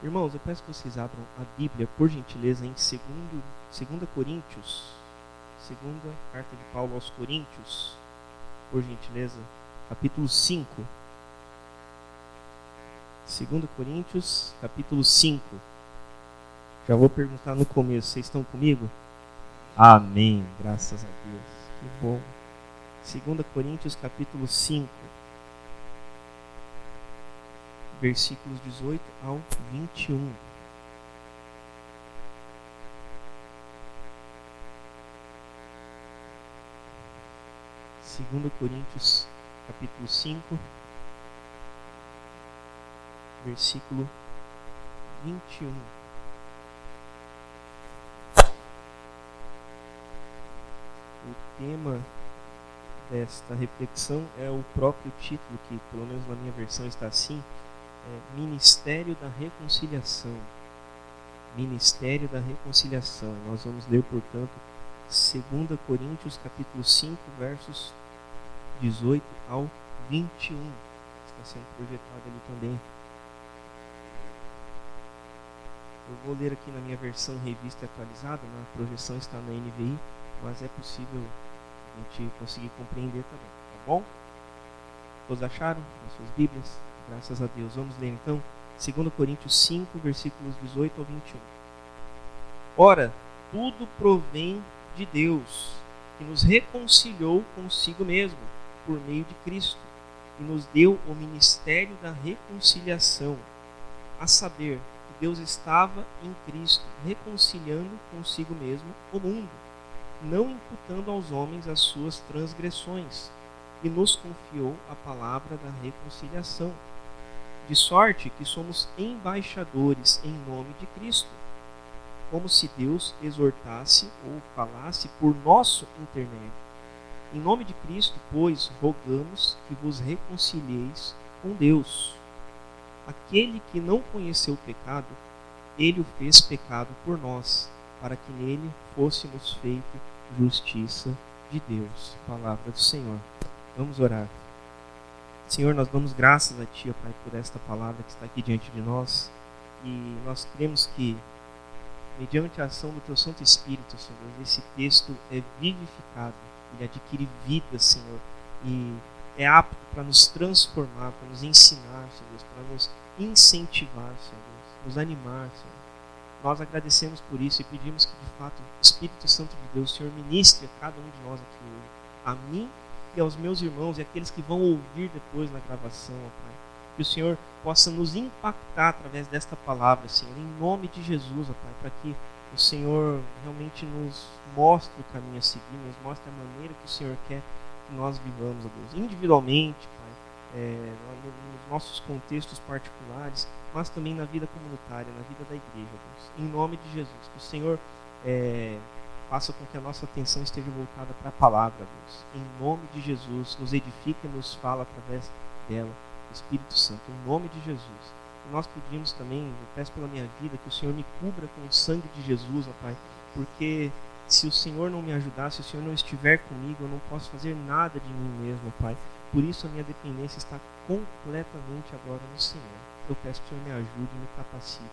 Irmãos, eu peço que vocês abram a Bíblia, por gentileza, em 2 Coríntios, segunda carta de Paulo aos Coríntios, por gentileza, capítulo 5. 2 Coríntios, capítulo 5. Já vou perguntar no começo, vocês estão comigo? Amém, graças a Deus, que bom. 2 Coríntios, capítulo 5. Versículos 18 ao 21. Segundo Coríntios, capítulo 5, versículo 21. O tema desta reflexão é o próprio título, que pelo menos na minha versão está assim: Ministério da Reconciliação. Ministério da Reconciliação. Nós vamos ler, portanto, 2 Coríntios, capítulo 5, versos 18 ao 21. Está sendo projetado ali também. Eu vou ler aqui na minha versão revista atualizada, na projeção está na NVI, mas é possível a gente conseguir compreender também, tá bom? Todos acharam nas suas Bíblias? Graças a Deus. Vamos ler então 2 Coríntios 5, versículos 18 ao 21. Ora, tudo provém de Deus, que nos reconciliou consigo mesmo, por meio de Cristo, e nos deu o ministério da reconciliação, a saber, que Deus estava em Cristo, reconciliando consigo mesmo o mundo, não imputando aos homens as suas transgressões, e nos confiou a palavra da reconciliação. De sorte que somos embaixadores em nome de Cristo, como se Deus exortasse ou falasse por nosso intermédio. Em nome de Cristo, pois, rogamos que vos reconcilieis com Deus. Aquele que não conheceu o pecado, ele o fez pecado por nós, para que nele fôssemos feito justiça de Deus. Palavra do Senhor. Vamos orar. Senhor, nós damos graças a Ti, ó Pai, por esta palavra que está aqui diante de nós. E nós cremos que, mediante a ação do Teu Santo Espírito, Senhor, esse texto é vivificado, ele adquire vida, Senhor, e é apto para nos transformar, para nos ensinar, Senhor, para nos incentivar, Senhor, nos animar, Senhor. Nós agradecemos por isso e pedimos que, de fato, o Espírito Santo de Deus, Senhor, ministre a cada um de nós aqui hoje, a mim e aos meus irmãos e aqueles que vão ouvir depois na gravação, ó Pai. Que o Senhor possa nos impactar através desta palavra, Senhor, em nome de Jesus, ó Pai, para que o Senhor realmente nos mostre o caminho a seguir, nos mostre a maneira que o Senhor quer que nós vivamos, ó Deus, individualmente, Pai, nos nossos contextos particulares, mas também na vida comunitária, na vida da igreja, ó Deus. Em nome de Jesus, que o Senhor faça com que a nossa atenção esteja voltada para a palavra, Deus. Em nome de Jesus, nos edifica e nos fala através dela, Espírito Santo, em nome de Jesus. E nós pedimos também, eu peço pela minha vida, que o Senhor me cubra com o sangue de Jesus, ó Pai, porque se o Senhor não me ajudar, se o Senhor não estiver comigo, eu não posso fazer nada de mim mesmo, ó Pai. Por isso a minha dependência está completamente agora no Senhor. Eu peço que o Senhor me ajude e me capacite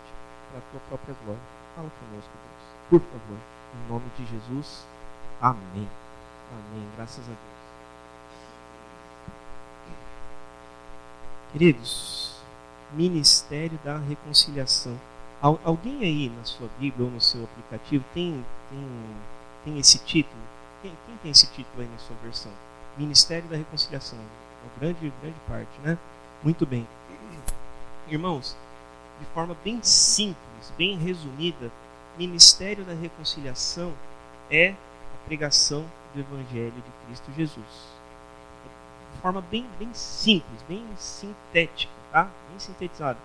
para a Tua própria glória. Fala conosco, Deus, por favor. Em nome de Jesus, amém. Amém, graças a Deus. Queridos, Ministério da Reconciliação. Alguém aí na sua Bíblia ou no seu aplicativo tem esse título? Quem tem esse título aí na sua versão? Ministério da Reconciliação. Uma grande parte, né? Muito bem. Irmãos, de forma bem simples, bem resumida, Ministério da Reconciliação é a pregação do Evangelho de Cristo Jesus. De forma bem simples, bem sintética, tá? Bem sintetizada.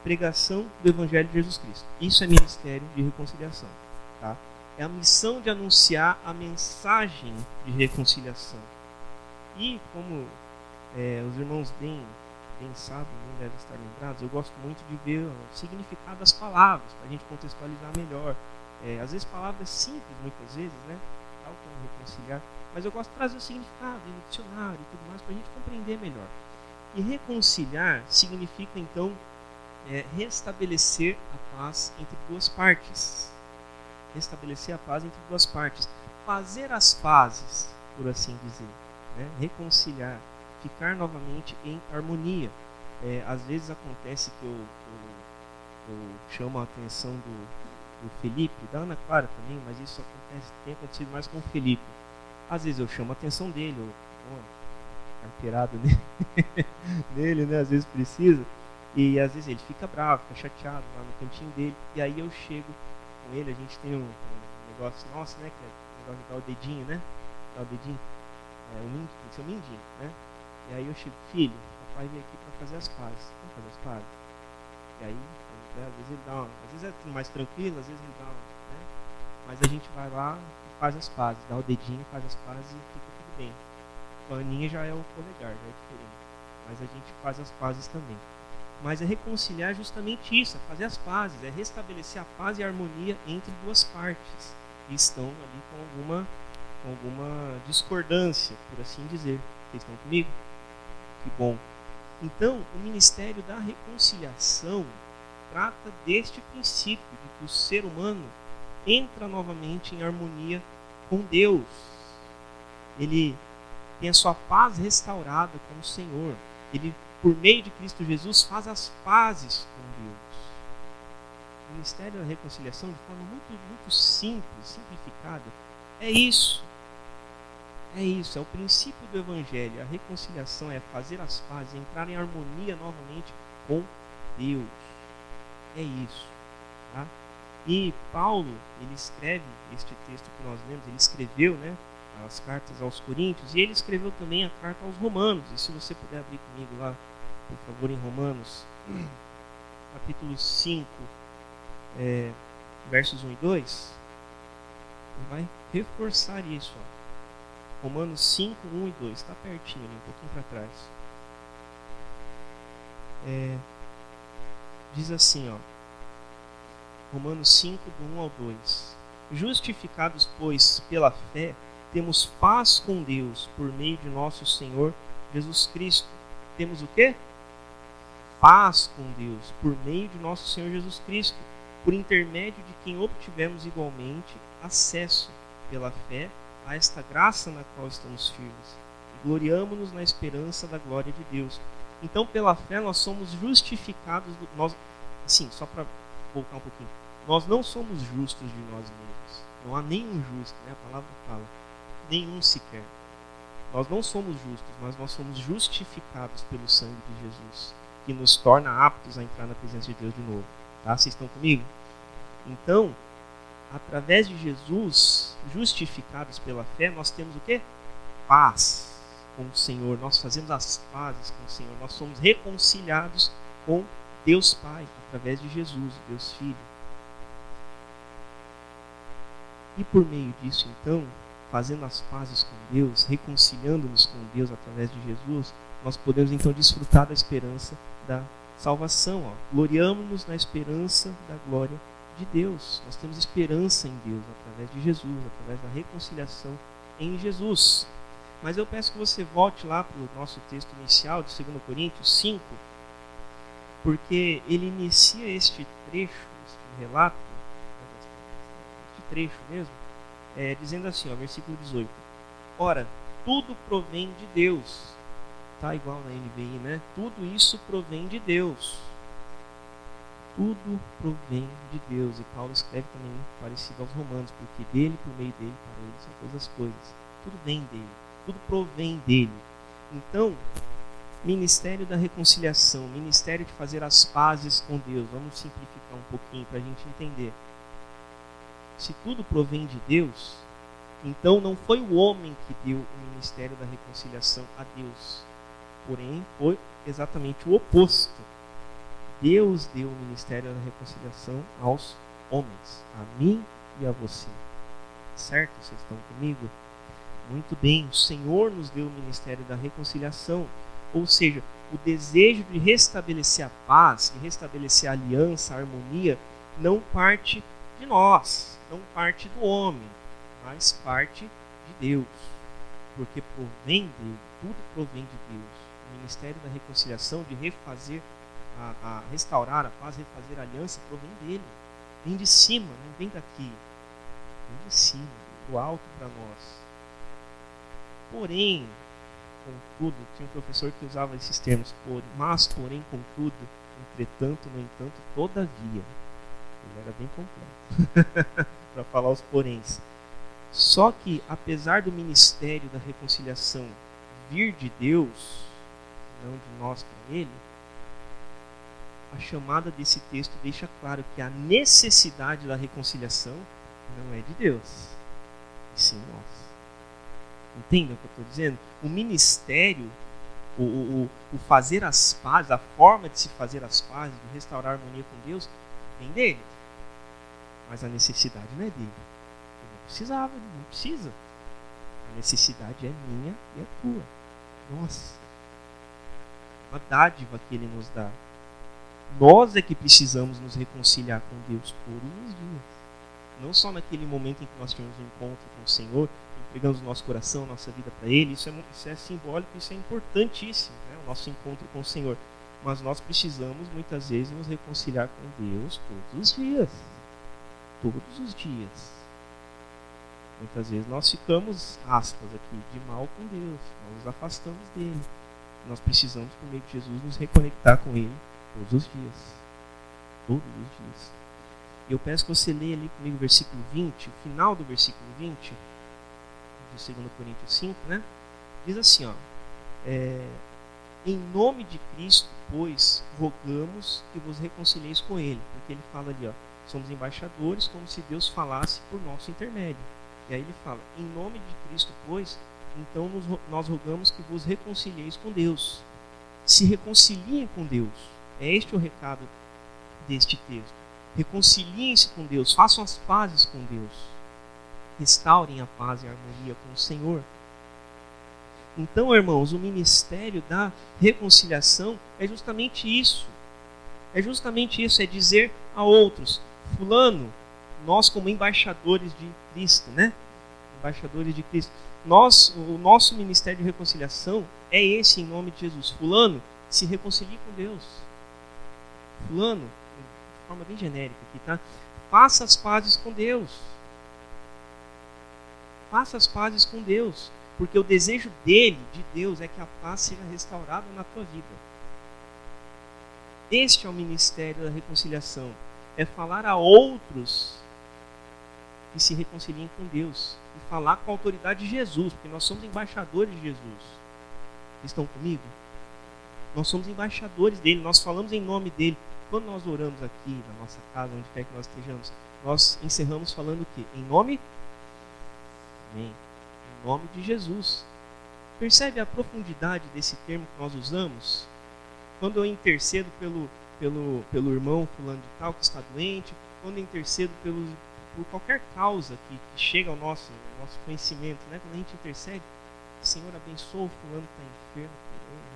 Pregação do Evangelho de Jesus Cristo. Isso é Ministério de Reconciliação, tá? É a missão de anunciar a mensagem de reconciliação. E como os irmãos bem sabem, devem estar lembrados, eu gosto muito de ver o significado das palavras, para a gente contextualizar melhor. Às vezes palavras simples, muitas vezes, né? Tal como reconciliar, mas eu gosto de trazer o significado no dicionário e tudo mais, para a gente compreender melhor. E reconciliar significa, então, é restabelecer a paz entre duas partes. Restabelecer a paz entre duas partes. Fazer as pazes, por assim dizer. Né? Reconciliar. Ficar novamente em harmonia. Às vezes acontece que eu chamo a atenção do Felipe, da Ana Clara também, mas isso tem acontecido mais com o Felipe. Às vezes eu chamo a atenção dele, eu dou uma carteirada nele, né? Às vezes precisa. E às vezes ele fica bravo, fica chateado lá no cantinho dele. E aí eu chego com ele, a gente tem um negócio nosso, né? Que é o negócio de dar o dedinho, né? Dar o dedinho. Tem que ser o mindinho, né? E aí eu chego, filho, o papai veio aqui para fazer as pazes. Vamos fazer as pazes? E aí, às vezes ele dá uma, às vezes é mais tranquilo, às vezes ele dá uma, né? Mas a gente vai lá e faz as pazes, dá o dedinho, faz as pazes e fica tudo bem. A Aninha já é o polegar, já é diferente. Mas a gente faz as pazes também. Mas é reconciliar justamente isso, é fazer as pazes, é restabelecer a paz e a harmonia entre duas partes que estão ali com alguma discordância, por assim dizer. Vocês estão comigo? Que bom. Então, o ministério da reconciliação trata deste princípio de que o ser humano entra novamente em harmonia com Deus. Ele tem a sua paz restaurada com o Senhor. Ele, por meio de Cristo Jesus, faz as pazes com Deus. O ministério da reconciliação, de forma muito, muito simples, simplificada, é isso. É isso, é o princípio do Evangelho. A reconciliação é fazer as pazes, entrar em harmonia novamente com Deus. É isso. Tá? E Paulo, ele escreve este texto que nós lemos, ele escreveu, né, as cartas aos Coríntios, e ele escreveu também a carta aos Romanos. E se você puder abrir comigo lá, por favor, em Romanos, capítulo 5, versos 1 e 2, ele vai reforçar isso. Ó. Romanos 5, 1 e 2, está pertinho ali, um pouquinho para trás. Diz assim, ó, Romanos 5, do 1 ao 2. Justificados, pois, pela fé, temos paz com Deus por meio de nosso Senhor Jesus Cristo. Temos o quê? Paz com Deus por meio de nosso Senhor Jesus Cristo, por intermédio de quem obtivemos igualmente acesso pela fé a esta graça na qual estamos firmes. E gloriamo-nos na esperança da glória de Deus. Então, pela fé, nós somos justificados. Só para voltar um pouquinho. Nós não somos justos de nós mesmos. Não há nenhum justo, né? A palavra fala. Nenhum sequer. Nós não somos justos, mas nós somos justificados pelo sangue de Jesus, que nos torna aptos a entrar na presença de Deus de novo. Tá? Vocês estão comigo? Então, através de Jesus, justificados pela fé, nós temos o quê? Paz com o Senhor. Nós fazemos as pazes com o Senhor. Nós somos reconciliados com Deus Pai, através de Jesus, Deus Filho. E por meio disso, então, fazendo as pazes com Deus, reconciliando-nos com Deus através de Jesus, nós podemos então desfrutar da esperança da salvação. Gloriamo-nos na esperança da glória de Deus. Nós temos esperança em Deus através de Jesus, através da reconciliação em Jesus. Mas eu peço que você volte lá para o nosso texto inicial de 2 Coríntios 5, porque ele inicia este trecho, este relato, este trecho mesmo, dizendo assim, ó, versículo 18. Ora, tudo provém de Deus. Tá igual na NVI, né? Tudo isso provém de Deus. Tudo provém de Deus. E Paulo escreve também parecido aos Romanos, porque dele, por meio dele, para ele são todas as coisas. Tudo vem dele. Tudo provém dele. Então, ministério da reconciliação, ministério de fazer as pazes com Deus. Vamos simplificar um pouquinho para a gente entender. Se tudo provém de Deus, então não foi o homem que deu o ministério da reconciliação a Deus. Porém, foi exatamente o oposto. Deus deu o ministério da reconciliação aos homens, a mim e a você. Certo? Vocês estão comigo? Muito bem, o Senhor nos deu o ministério da reconciliação, ou seja, o desejo de restabelecer a paz, de restabelecer a aliança, a harmonia, não parte de nós, não parte do homem, mas parte de Deus, porque provém dele, tudo provém de Deus. O ministério da reconciliação, de refazer a restaurar a paz, refazer a aliança, provém dele. Vem de cima, não vem daqui. Vem de cima, do alto para nós. Porém, contudo, tinha um professor que usava esses termos, porém, contudo, entretanto, no entanto, todavia. Ele era bem completo para falar os poréns. Só que, apesar do ministério da reconciliação vir de Deus, não de nós para ele, a chamada desse texto deixa claro que a necessidade da reconciliação não é de Deus, e sim nós. Entendem o que eu estou dizendo? O ministério, o fazer as pazes, a forma de se fazer as pazes, de restaurar a harmonia com Deus, vem dele. Mas a necessidade não é dele. Ele não precisava, ele não precisa. A necessidade é minha e é tua. Nossa. Uma dádiva que ele nos dá. Nós é que precisamos nos reconciliar com Deus todos os dias. Não só naquele momento em que nós temos um encontro com o Senhor, entregamos o nosso coração, nossa vida para Ele. Isso é simbólico, isso é importantíssimo, né? O nosso encontro com o Senhor. Mas nós precisamos, muitas vezes, nos reconciliar com Deus todos os dias. Todos os dias. Muitas vezes nós ficamos, aspas aqui, de mal com Deus. Nós nos afastamos dele. Nós precisamos, por meio de Jesus, nos reconectar com Ele todos os dias. Todos os dias. E eu peço que você leia ali comigo o versículo 20, o final do versículo 20, de 2 Coríntios 5, né? Diz assim, ó. Em nome de Cristo, pois, rogamos que vos reconcilieis com Ele. Porque ele fala ali, ó. Somos embaixadores, como se Deus falasse por nosso intermédio. E aí ele fala, em nome de Cristo, pois, então nós rogamos que vos reconcilieis com Deus. Se reconciliem com Deus. É este o recado deste texto. Reconciliem-se com Deus, façam as pazes com Deus. Restaurem a paz e a harmonia com o Senhor. Então, irmãos, o ministério da reconciliação é justamente isso. É justamente isso, é dizer a outros, fulano, nós como embaixadores de Cristo, né? Embaixadores de Cristo. O nosso ministério de reconciliação é esse em nome de Jesus. Fulano, se reconcilie com Deus. Fulano, de forma bem genérica aqui, tá? Faça as pazes com Deus. Faça as pazes com Deus. Porque o desejo dele, de Deus, é que a paz seja restaurada na tua vida. Este é o ministério da reconciliação. É falar a outros que se reconciliem com Deus. E falar com a autoridade de Jesus. Porque nós somos embaixadores de Jesus. Estão comigo? Nós somos embaixadores dele. Nós falamos em nome dele. Quando nós oramos aqui, na nossa casa, onde quer que nós estejamos, nós encerramos falando o quê? Em nome? Amém. Em nome de Jesus. Percebe a profundidade desse termo que nós usamos? Quando eu intercedo pelo irmão fulano de tal que está doente, quando eu intercedo por qualquer causa que chega ao nosso conhecimento, né? Quando a gente intercede, Senhor, abençoa o fulano que está enfermo,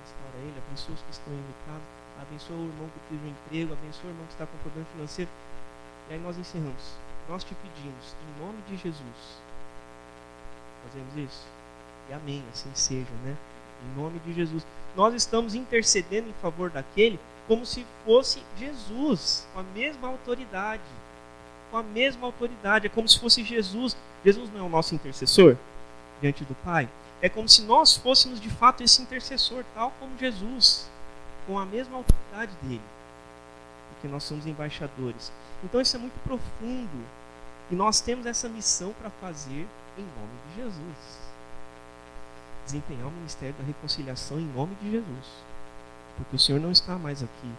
restaura ele, abençoa os que estão enlutados, abençoa o irmão que precisa de um emprego, abençoa o irmão que está com problema financeiro. E aí nós encerramos. Nós te pedimos, em nome de Jesus, fazemos isso? E amém, assim seja, né? Em nome de Jesus. Nós estamos intercedendo em favor daquele como se fosse Jesus, com a mesma autoridade. Com a mesma autoridade. É como se fosse Jesus. Jesus não é o nosso intercessor diante do Pai? É como se nós fôssemos de fato esse intercessor, tal como Jesus, com a mesma autoridade dele. Porque nós somos embaixadores. Então isso é muito profundo. E nós temos essa missão para fazer em nome de Jesus. Desempenhar o ministério da reconciliação em nome de Jesus. Porque o Senhor não está mais aqui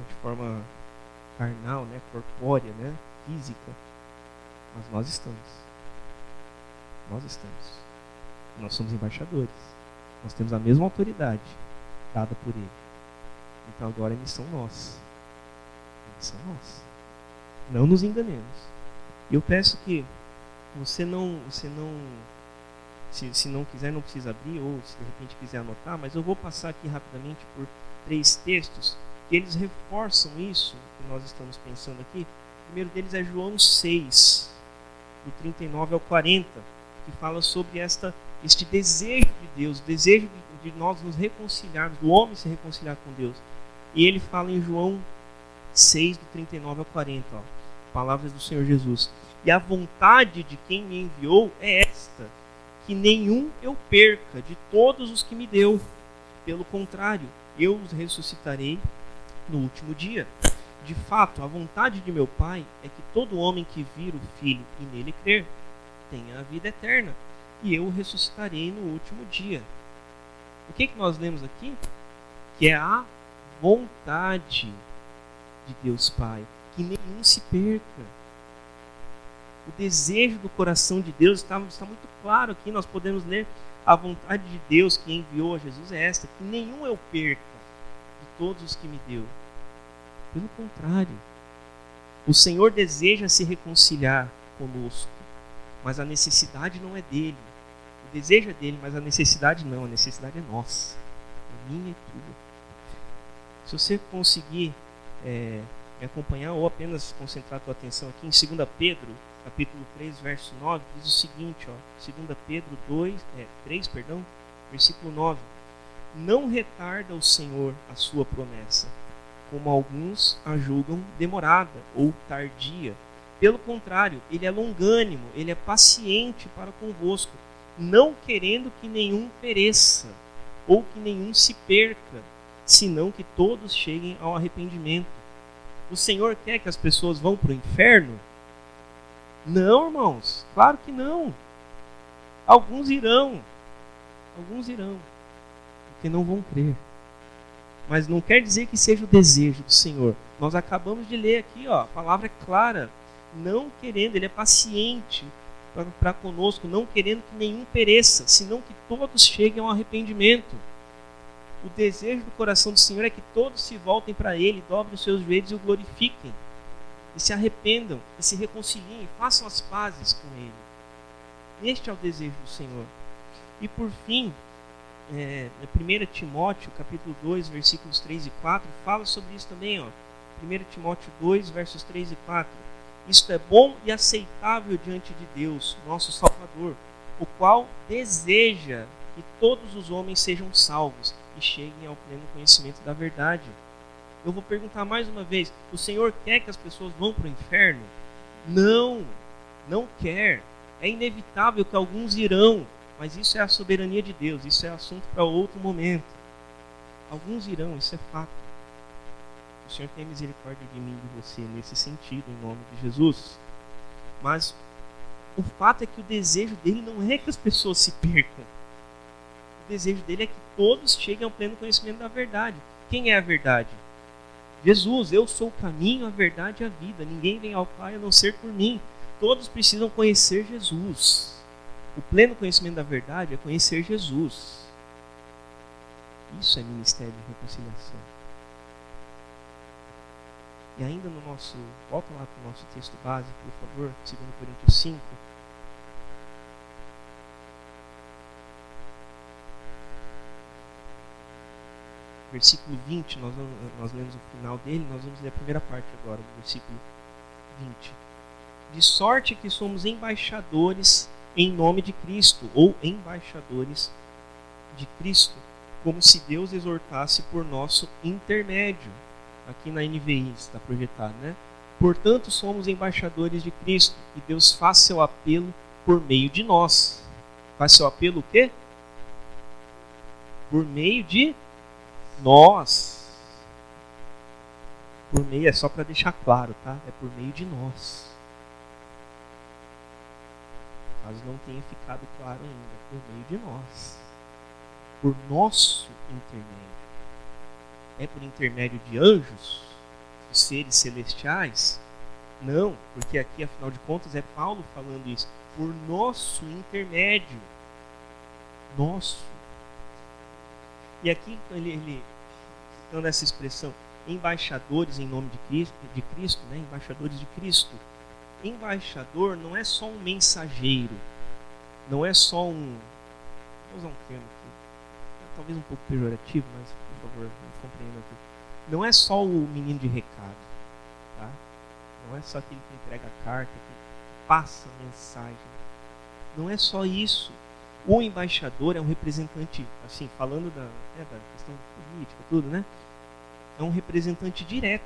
de forma carnal, né, corpórea, né, física. Mas nós estamos. Nós estamos. Nós somos embaixadores. Nós temos a mesma autoridade dada por Ele. Então agora é missão nossa. É missão nossa. Não nos enganemos. Eu peço que você não se não quiser, não precisa abrir, ou se de repente quiser anotar, mas eu vou passar aqui rapidamente por 3 textos que eles reforçam isso que nós estamos pensando aqui. O primeiro deles é João 6, do 39 ao 40, que fala sobre este desejo de Deus, o desejo de nós nos reconciliarmos, do homem se reconciliar com Deus. E ele fala em João 6, do 39 ao 40, ó, palavras do Senhor Jesus. E a vontade de quem me enviou é esta, que nenhum eu perca de todos os que me deu. Pelo contrário, eu os ressuscitarei no último dia. De fato, a vontade de meu Pai é que todo homem que vir o Filho e nele crer tenha a vida eterna, e eu o ressuscitarei no último dia. O que nós lemos aqui? Que é a vontade de Deus Pai, que nenhum se perca. O desejo do coração de Deus está muito claro aqui. Nós podemos ler: a vontade de Deus que enviou a Jesus é esta, que nenhum eu perca de todos os que me deu. Pelo contrário, o Senhor deseja se reconciliar conosco, mas a necessidade não é dele. O desejo é dele, mas a necessidade não. A necessidade é nossa, é minha e tua. Se você conseguir me acompanhar ou apenas concentrar a tua atenção aqui em 2 Pedro, capítulo 3, verso 9, diz o seguinte, ó, 2 Pedro 3, versículo 9: não retarda o Senhor a sua promessa, como alguns a julgam demorada ou tardia. Pelo contrário, ele é longânimo, ele é paciente para convosco, não querendo que nenhum pereça, ou que nenhum se perca, senão que todos cheguem ao arrependimento. O Senhor quer que as pessoas vão para o inferno? Não, irmãos, claro que não. Alguns irão, porque não vão crer. Mas não quer dizer que seja o desejo do Senhor. Nós acabamos de ler aqui, ó, a palavra é clara. Não querendo, ele é paciente para conosco, não querendo que nenhum pereça, senão que todos cheguem ao arrependimento. O desejo do coração do Senhor é que todos se voltem para Ele, dobrem os seus joelhos e o glorifiquem, e se arrependam, e se reconciliem, façam as pazes com Ele. Este é o desejo do Senhor. E por fim, 1 Timóteo, capítulo 2, versículos 3 e 4, fala sobre isso também, ó. 1 Timóteo 2, versos 3 e 4. Isto é bom e aceitável diante de Deus, nosso Salvador, o qual deseja que todos os homens sejam salvos e cheguem ao pleno conhecimento da verdade. Eu vou perguntar mais uma vez: o Senhor quer que as pessoas vão para o inferno? Não, não quer. É inevitável que alguns irão, mas isso é a soberania de Deus, isso é assunto para outro momento. Alguns irão, isso é fato. O Senhor tem misericórdia de mim e de você nesse sentido, em nome de Jesus. Mas o fato é que o desejo dele não é que as pessoas se percam. O desejo dele é que todos cheguem ao pleno conhecimento da verdade. Quem é a verdade? Jesus. Eu sou o caminho, a verdade e a vida. Ninguém vem ao Pai a não ser por mim. Todos precisam conhecer Jesus. O pleno conhecimento da verdade é conhecer Jesus. Isso é ministério de reconciliação. E ainda no nosso... Volta lá para o nosso texto base, por favor. 2 Coríntios 5. Versículo 20, nós lemos o final dele, nós vamos ler a primeira parte agora, do versículo 20. De sorte que somos embaixadores em nome de Cristo, ou embaixadores de Cristo, como se Deus exortasse por nosso intermédio. Aqui na NVI está projetado, né? Portanto, somos embaixadores de Cristo, e Deus faz seu apelo por meio de nós. Faz seu apelo o quê? Por meio de nós. Por meio, é só para deixar claro, tá? É por meio de nós. Caso não tenha ficado claro ainda, por meio de nós. Por nosso intermédio. É por intermédio de anjos, de seres celestiais? Não, porque aqui, afinal de contas, é Paulo falando isso. Por nosso intermédio. Nosso. E aqui ele citando essa expressão, embaixadores em nome de Cristo, né? Embaixadores de Cristo. Embaixador não é só um mensageiro, não é só um... Vou usar um termo aqui, talvez um pouco pejorativo, mas por favor, me compreenda aqui. Não é só o menino de recado, tá? Não é só aquele que entrega a carta, que passa a mensagem. Não é só isso. O embaixador é um representante, assim, falando da questão política, tudo, né? é um representante direto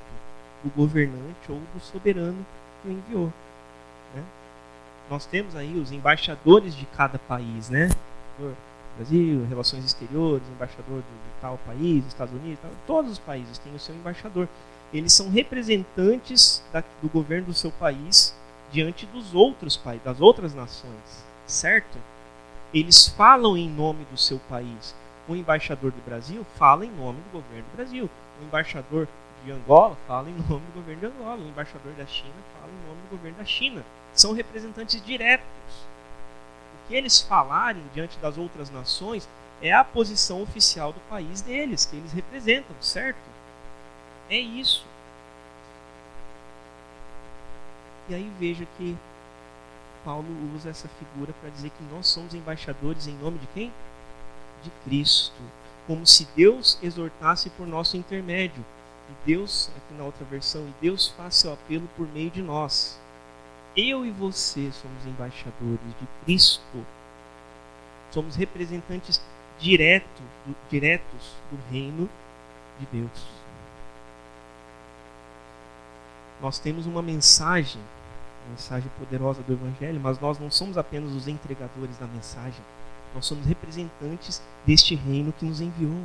do governante ou do soberano que o enviou, né? Nós temos aí os embaixadores de cada país, né? Brasil, relações exteriores, embaixador de tal país, Estados Unidos, tal, todos os países têm o seu embaixador. Eles são representantes do governo do seu país diante dos outros países, das outras nações, certo? Eles falam em nome do seu país. O embaixador do Brasil fala em nome do governo do Brasil. O embaixador de Angola fala em nome do governo de Angola. O embaixador da China fala em nome do governo da China. São representantes diretos. O que eles falarem diante das outras nações é a posição oficial do país deles, que eles representam, certo? É isso. E aí veja que Paulo usa essa figura para dizer que nós somos embaixadores em nome de quem? De Cristo. Como se Deus exortasse por nosso intermédio. E Deus, aqui na outra versão, e Deus faz seu apelo por meio de nós. Eu e você somos embaixadores de Cristo. Somos representantes diretos do reino de Deus. Nós temos uma mensagem poderosa do Evangelho, mas nós não somos apenas os entregadores da mensagem. Nós somos representantes deste reino que nos enviou.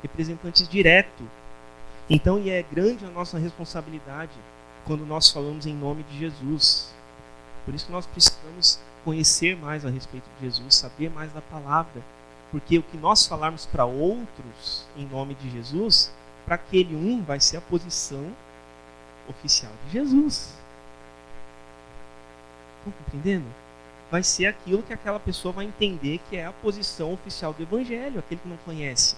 Representantes diretos. Então, e é grande a nossa responsabilidade quando nós falamos em nome de Jesus. Por isso que nós precisamos conhecer mais a respeito de Jesus, saber mais da palavra. Porque o que nós falarmos para outros em nome de Jesus, para aquele vai ser a posição oficial de Jesus. Estão compreendendo? Vai ser aquilo que aquela pessoa vai entender que é a posição oficial do Evangelho, aquele que não conhece.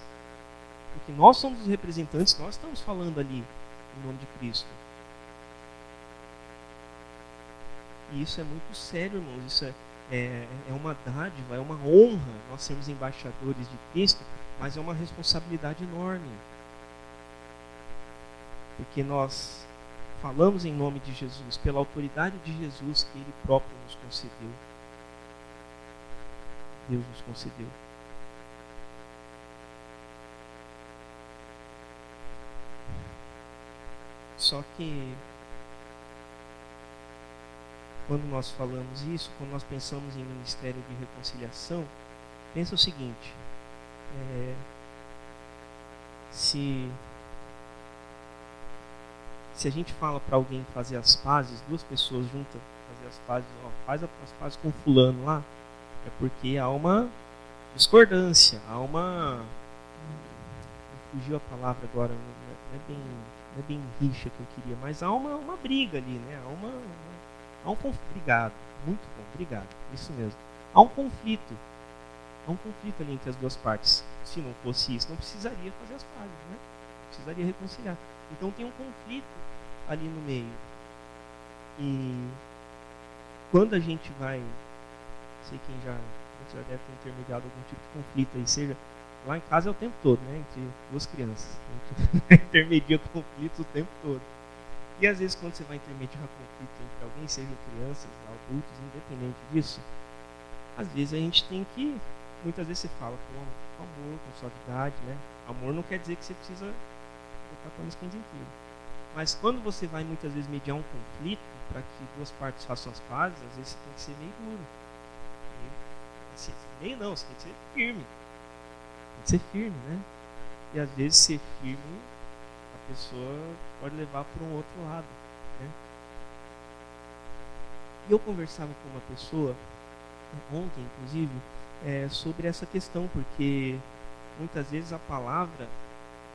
Porque nós somos os representantes, nós estamos falando ali em nome de Cristo. E isso é muito sério, irmãos. Isso é uma dádiva, é uma honra nós sermos embaixadores de Cristo, mas é uma responsabilidade enorme. Porque nós falamos em nome de Jesus, pela autoridade de Jesus que Ele próprio nos concedeu. Deus nos concedeu. Só que quando nós falamos isso, quando nós pensamos em ministério de reconciliação, pensa o seguinte: se a gente fala para alguém fazer as pazes, duas pessoas juntas fazer as pazes, faz as pazes com fulano lá, é porque há uma discordância, há uma... fugiu a palavra agora, não é bem rixa que eu queria, mas há uma briga ali, né? Há um conflito. Obrigado, muito bom, obrigado, isso mesmo. Há um conflito ali entre as duas partes. Se não fosse isso, não precisaria fazer as pazes, né? Precisaria reconciliar. Então tem um conflito ali no meio. E quando a gente vai, não sei quem já deve ter intermediado algum tipo de conflito aí, seja lá em casa é o tempo todo, né? Entre duas crianças. A gente intermedia conflitos o tempo todo. E às vezes quando você vai intermediar conflito entre alguém, sejam crianças, adultos, independente disso, às vezes a gente tem que, muitas vezes você fala com amor, com suavidade, né? Amor não quer dizer que você precisa botar panos quentes em tudo. Mas quando você vai muitas vezes mediar um conflito para que duas partes façam as pazes, às vezes você tem que ser meio duro. Meio não, você tem que ser firme. Tem que ser firme, né? E às vezes ser firme, a pessoa pode levar para um outro lado, né? E eu conversava com uma pessoa ontem, inclusive, sobre essa questão, porque muitas vezes a palavra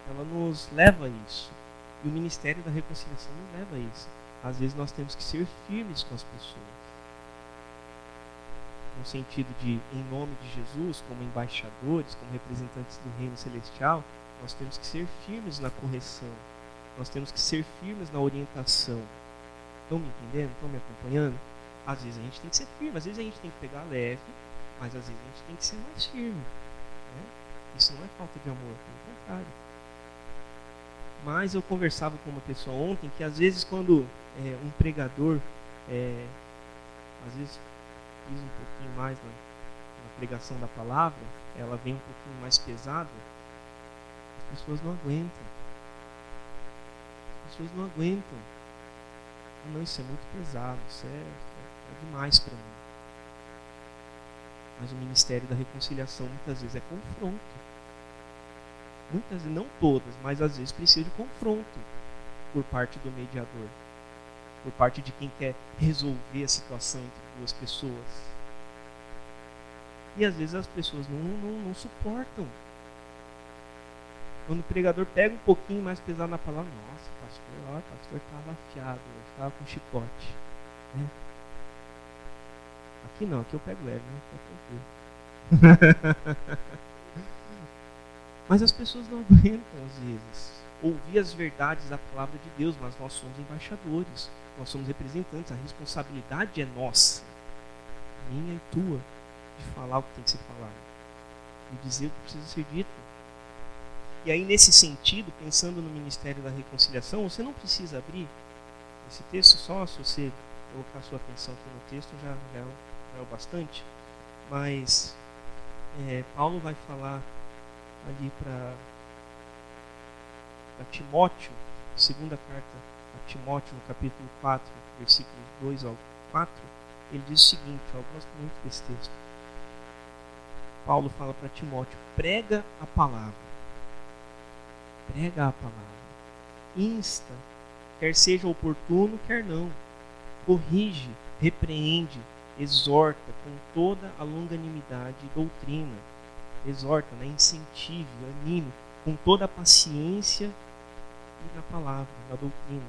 ela nos leva a isso. E o ministério da reconciliação nos leva a isso. Às vezes nós temos que ser firmes com as pessoas. No sentido de, em nome de Jesus, como embaixadores, como representantes do reino celestial, nós temos que ser firmes na correção. Nós temos que ser firmes na orientação. Estão me entendendo? Estão me acompanhando? Às vezes a gente tem que ser firme, às vezes a gente tem que pegar leve, mas às vezes a gente tem que ser mais firme, né? Isso não é falta de amor, pelo contrário. Mas eu conversava com uma pessoa ontem que às vezes quando um pregador às vezes diz um pouquinho mais na pregação da palavra, ela vem um pouquinho mais pesada, as pessoas não aguentam. pessoas não aguentam. Não, isso é muito pesado, isso é demais para mim. Mas o ministério da reconciliação muitas vezes é confronto. Muitas vezes, não todas, mas às vezes precisa de confronto por parte do mediador, por parte de quem quer resolver a situação entre duas pessoas. E às vezes as pessoas não suportam. Quando o pregador pega um pouquinho mais pesado na palavra, nossa, o pastor estava afiado, estava com chicote. Né? Aqui não, aqui eu pego leve, né? Mas as pessoas não aguentam, às vezes, ouvir as verdades da palavra de Deus, mas nós somos embaixadores, nós somos representantes, a responsabilidade é nossa, minha e tua, de falar o que tem que ser falado, de dizer o que precisa ser dito. E aí, nesse sentido, pensando no Ministério da Reconciliação, você não precisa abrir esse texto só, se você colocar sua atenção aqui no texto, já é o bastante. Mas Paulo vai falar ali para Timóteo, segunda carta a Timóteo, no capítulo 4, versículos 2 ao 4, ele diz o seguinte, eu gosto muito desse texto. Paulo fala para Timóteo, prega a palavra, insta, quer seja oportuno, quer não, corrige, repreende, exorta com toda a longanimidade e doutrina, exorta, incentive, anime, com toda a paciência e na palavra, na doutrina,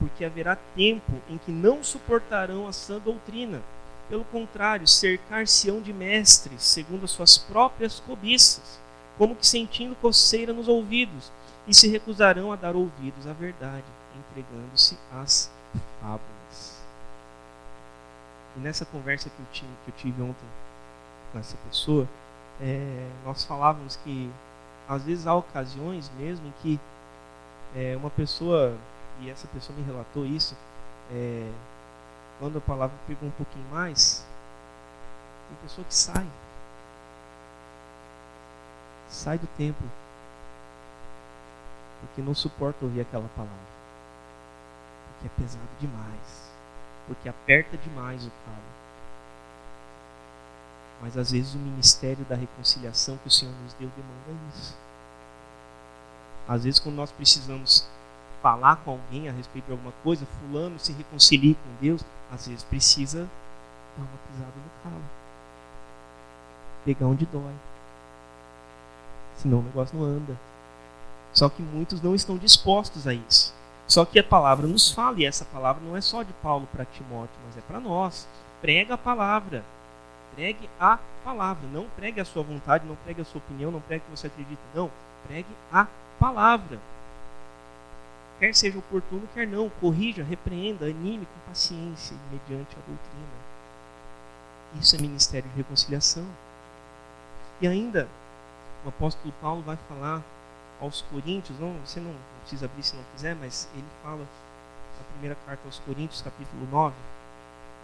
porque haverá tempo em que não suportarão a sã doutrina, pelo contrário, cercar-se-ão de mestres, segundo as suas próprias cobiças, como que sentindo coceira nos ouvidos, e se recusarão a dar ouvidos à verdade, entregando-se às fábulas. E nessa conversa que eu tive ontem com essa pessoa, nós falávamos que às vezes há ocasiões mesmo em que uma pessoa, e essa pessoa me relatou isso, quando a palavra pegou um pouquinho mais, tem pessoa que sai do templo, porque não suporta ouvir aquela palavra, porque é pesado demais, porque aperta demais o calo. Mas às vezes o ministério da reconciliação que o Senhor nos deu demanda isso. Às vezes quando nós precisamos falar com alguém a respeito de alguma coisa, fulano se reconcilie com Deus, às vezes precisa dar uma pisada no calo, pegar onde dói, senão o negócio não anda. Só que muitos não estão dispostos a isso. Só que a palavra nos fala, e essa palavra não é só de Paulo para Timóteo, mas é para nós. Prega a palavra. Pregue a palavra. Não pregue a sua vontade, não pregue a sua opinião, não pregue o que você acredita. Não, pregue a palavra. Quer seja oportuno, quer não. Corrija, repreenda, anime com paciência e mediante a doutrina. Isso é ministério de reconciliação. E ainda, o apóstolo Paulo vai falar aos Coríntios, você não precisa abrir se não quiser, mas ele fala na primeira carta aos Coríntios, capítulo 9,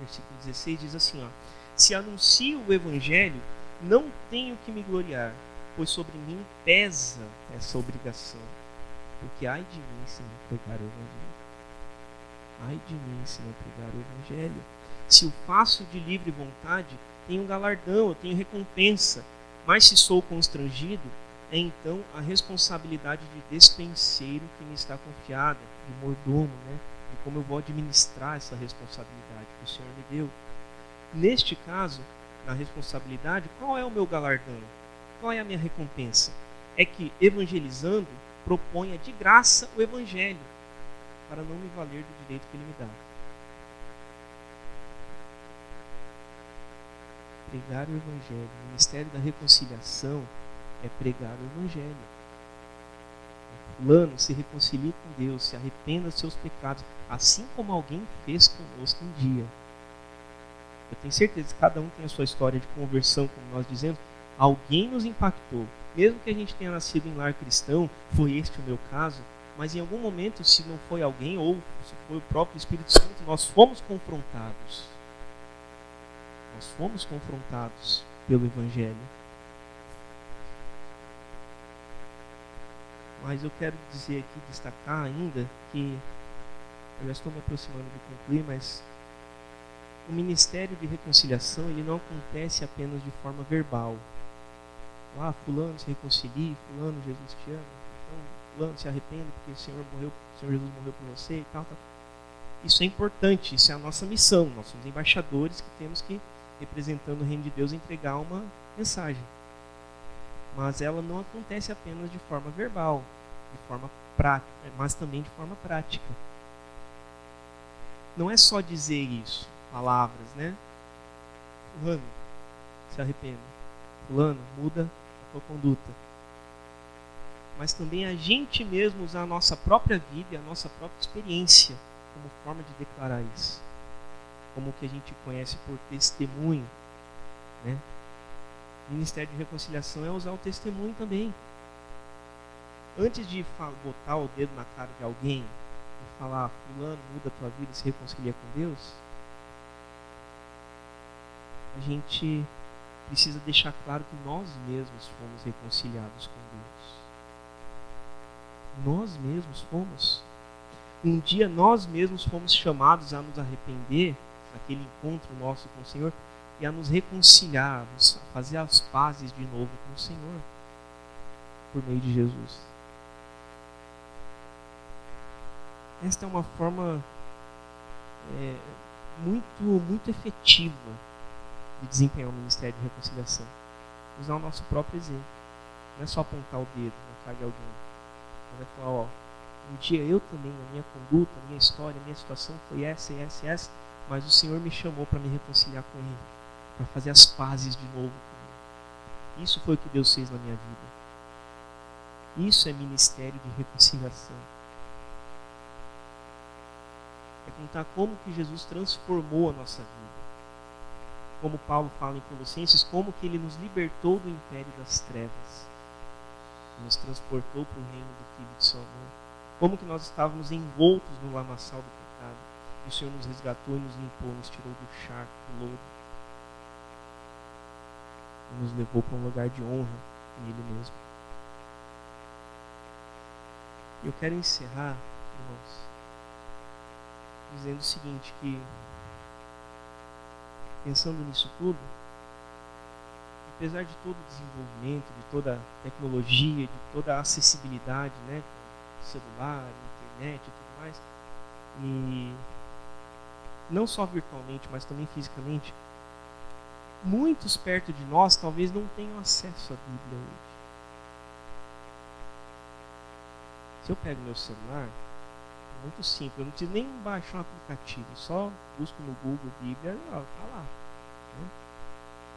versículo 16, diz assim, se anuncio o evangelho, não tenho que me gloriar, pois sobre mim pesa essa obrigação, porque ai de mim se não pregar o evangelho. Ai de mim se não pregar o evangelho. Se o faço de livre vontade, tenho galardão, eu tenho recompensa, mas se sou constrangido, é então a responsabilidade de despenseiro que me está confiada, de mordomo, de como eu vou administrar essa responsabilidade que o Senhor me deu. Neste caso, na responsabilidade, qual é o meu galardão? Qual é a minha recompensa? É que, evangelizando, proponha de graça o evangelho, para não me valer do direito que ele me dá. Pregar o evangelho, o ministério da reconciliação, é pregar o evangelho. Fulano, se reconcilie com Deus, se arrependa dos seus pecados, assim como alguém fez conosco um dia. Eu tenho certeza que cada um tem a sua história de conversão, como nós dizemos. Alguém nos impactou. Mesmo que a gente tenha nascido em lar cristão, foi este o meu caso, mas em algum momento, se não foi alguém, ou se foi o próprio Espírito Santo, nós fomos confrontados. Nós fomos confrontados pelo evangelho. Mas eu quero dizer aqui, destacar ainda, que eu já estou me aproximando de concluir, mas o ministério de reconciliação, ele não acontece apenas de forma verbal. Fulano se reconcilie, fulano, Jesus te ama, então fulano se arrepende porque o Senhor Jesus morreu por você e tal. Isso é importante, isso é a nossa missão. Nós somos embaixadores que temos que, representando o reino de Deus, entregar uma mensagem. Mas ela não acontece apenas de forma verbal, de forma prática, mas também de forma prática. Não é só dizer isso, palavras, né? Fulano, se arrependa. Fulano, muda a tua conduta. Mas também a gente mesmo usar a nossa própria vida e a nossa própria experiência como forma de declarar isso. Como o que a gente conhece por testemunho, né? O Ministério de Reconciliação é usar o testemunho também. Antes de botar o dedo na cara de alguém e falar, fulano, muda a tua vida e se reconcilia com Deus, a gente precisa deixar claro que nós mesmos fomos reconciliados com Deus. Nós mesmos fomos. Um dia nós mesmos fomos chamados a nos arrepender, naquele encontro nosso com o Senhor, e a nos reconciliar, a fazer as pazes de novo com o Senhor, por meio de Jesus. Esta é uma forma muito efetiva de desempenhar o ministério de reconciliação. Usar o nosso próprio exemplo. Não é só apontar o dedo na cara de alguém. Mas é falar, um dia eu também, a minha conduta, a minha história, a minha situação foi essa e essa e essa, mas o Senhor me chamou para me reconciliar com Ele, para fazer as pazes de novo com Ele. Isso foi o que Deus fez na minha vida. Isso é ministério de reconciliação. É contar como que Jesus transformou a nossa vida. Como Paulo fala em Colossenses, como que Ele nos libertou do império das trevas. Nos transportou para o reino do Filho de seu amor. Como que nós estávamos envoltos no lamaçal do pecado. E o Senhor nos resgatou e nos limpou, nos tirou do charco, do lodo. E nos levou para um lugar de honra nele mesmo. E eu quero encerrar, irmãos, dizendo o seguinte, que pensando nisso tudo, apesar de todo o desenvolvimento, de toda a tecnologia, de toda a acessibilidade, né, celular, internet e tudo mais, e não só virtualmente, mas também fisicamente, muitos perto de nós talvez não tenham acesso à Bíblia hoje. Se eu pego meu celular, é muito simples, eu não preciso nem baixar um aplicativo, só busco no Google Bíblia, tá lá, né?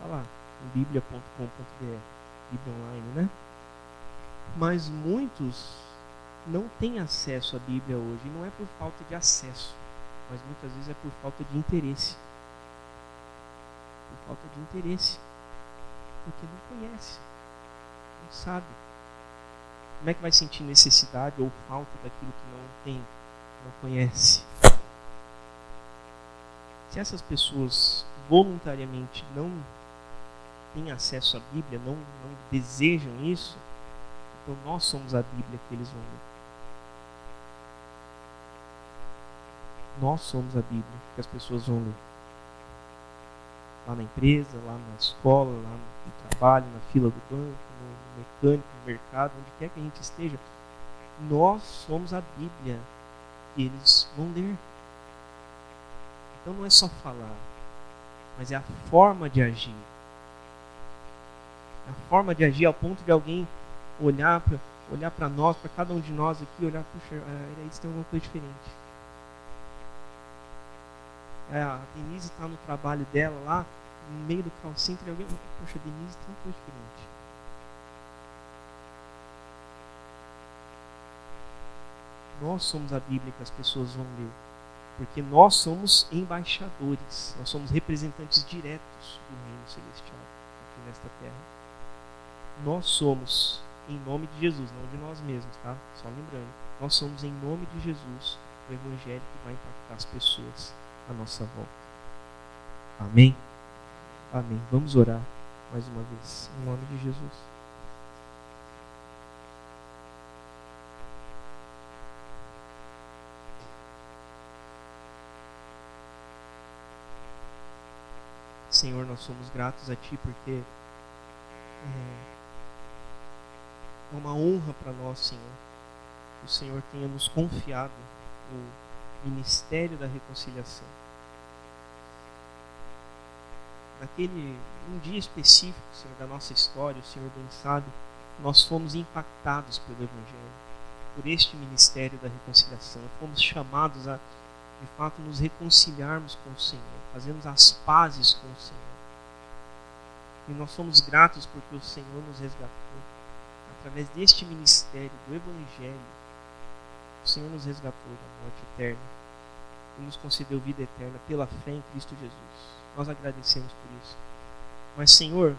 Tá lá, em biblia.com.br, Bíblia online, né? Mas muitos não têm acesso à Bíblia hoje, e não é por falta de acesso, mas muitas vezes é por falta de interesse. Por falta de interesse, porque não conhece, não sabe. Como é que vai sentir necessidade ou falta daquilo que não tem, não conhece? Se essas pessoas voluntariamente não têm acesso à Bíblia, não desejam isso, então nós somos a Bíblia que eles vão ler. Nós somos a Bíblia que as pessoas vão ler. Lá na empresa, lá na escola, lá no trabalho, na fila do banco, no mecânico, no mercado, onde quer que a gente esteja, nós somos a Bíblia que eles vão ler. Então não é só falar, mas é a forma de agir. É a forma de agir ao ponto de alguém olhar para nós, para cada um de nós aqui, olhar, puxa, eles têm alguma coisa diferente. A Denise está no trabalho dela lá, no meio do call center, alguém, poxa, a Denise tem uma coisa diferente. Nós somos a Bíblia que as pessoas vão ler, porque nós somos embaixadores, nós somos representantes diretos do reino celestial aqui nesta terra. Nós somos em nome de Jesus, não de nós mesmos, tá? Só lembrando, nós somos em nome de Jesus o evangelho que vai impactar as pessoas à nossa volta. Amém? Amém. Vamos orar mais uma vez, em nome de Jesus. Senhor, nós somos gratos a Ti porque é uma honra para nós, Senhor, que o Senhor tenha nos confiado o ministério da reconciliação. Um dia específico, Senhor, da nossa história, o Senhor bem sabe, nós fomos impactados pelo Evangelho, por este ministério da reconciliação. Fomos chamados a, de fato, nos reconciliarmos com o Senhor, fazermos as pazes com o Senhor. E nós somos gratos porque o Senhor nos resgatou. Através deste ministério, do Evangelho, o Senhor nos resgatou da morte eterna e nos concedeu vida eterna pela fé em Cristo Jesus. Nós agradecemos por isso. Mas, Senhor,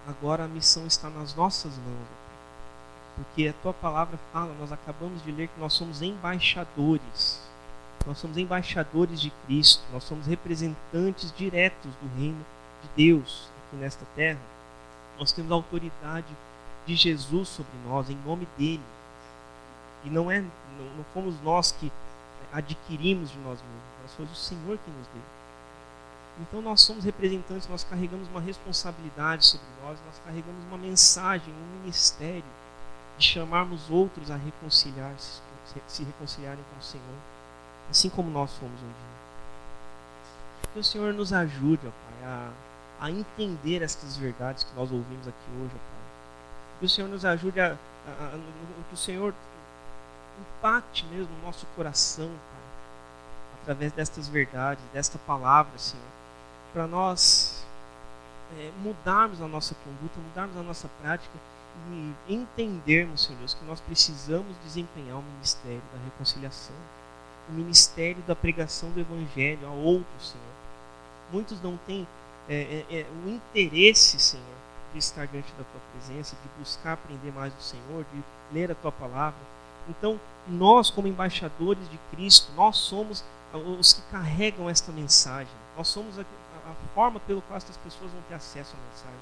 agora a missão está nas nossas mãos. Porque a Tua palavra fala, nós acabamos de ler que nós somos embaixadores. Nós somos embaixadores de Cristo. Nós somos representantes diretos do reino de Deus aqui nesta terra. Nós temos a autoridade de Jesus sobre nós, em nome dEle. E não fomos nós que adquirimos de nós mesmos, mas foi o Senhor que nos deu. Então nós somos representantes, nós carregamos uma responsabilidade sobre nós carregamos uma mensagem, um ministério de chamarmos outros a reconciliar-se, se reconciliarem com o Senhor, assim como nós fomos um dia. Que o Senhor nos ajude, ó Pai, a entender estas verdades que nós ouvimos aqui hoje, ó Pai. Que o Senhor nos ajude que o Senhor impacte mesmo o nosso coração, Pai, através destas verdades, desta palavra, Senhor, para nós mudarmos a nossa conduta, mudarmos a nossa prática e entendermos, Senhor Deus, que nós precisamos desempenhar o ministério da reconciliação, o ministério da pregação do Evangelho a outros, Senhor. Muitos não têm o interesse, Senhor, de estar diante da Tua presença, de buscar aprender mais do Senhor, de ler a Tua palavra. Então, nós, como embaixadores de Cristo, nós somos os que carregam esta mensagem. Nós somos a forma pela qual estas pessoas vão ter acesso à mensagem.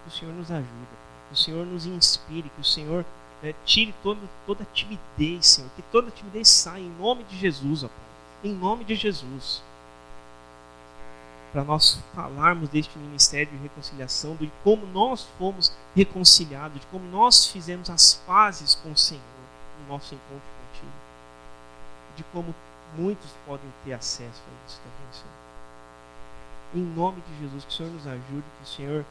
Que o Senhor nos ajude, que o Senhor nos inspire, que o Senhor tire toda timidez, Senhor, que toda timidez saia em nome de Jesus, ó Pai, em nome de Jesus. Para nós falarmos deste ministério de reconciliação, de como nós fomos reconciliados, de como nós fizemos as pazes com o Senhor no nosso encontro contigo, de como muitos podem ter acesso a isso também, Senhor. Em nome de Jesus, que o Senhor nos ajude, que o Senhor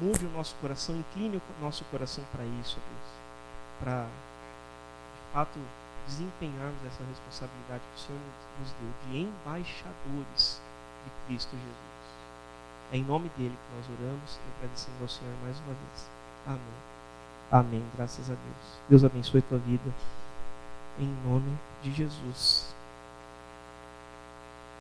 mude o nosso coração, incline o nosso coração para isso, Deus, para de fato desempenharmos essa responsabilidade que o Senhor nos deu de embaixadores de Cristo Jesus. É em nome dele que nós oramos e agradecemos ao Senhor mais uma vez. Amém. Amém. Graças a Deus. Deus abençoe a tua vida. Em nome de Jesus.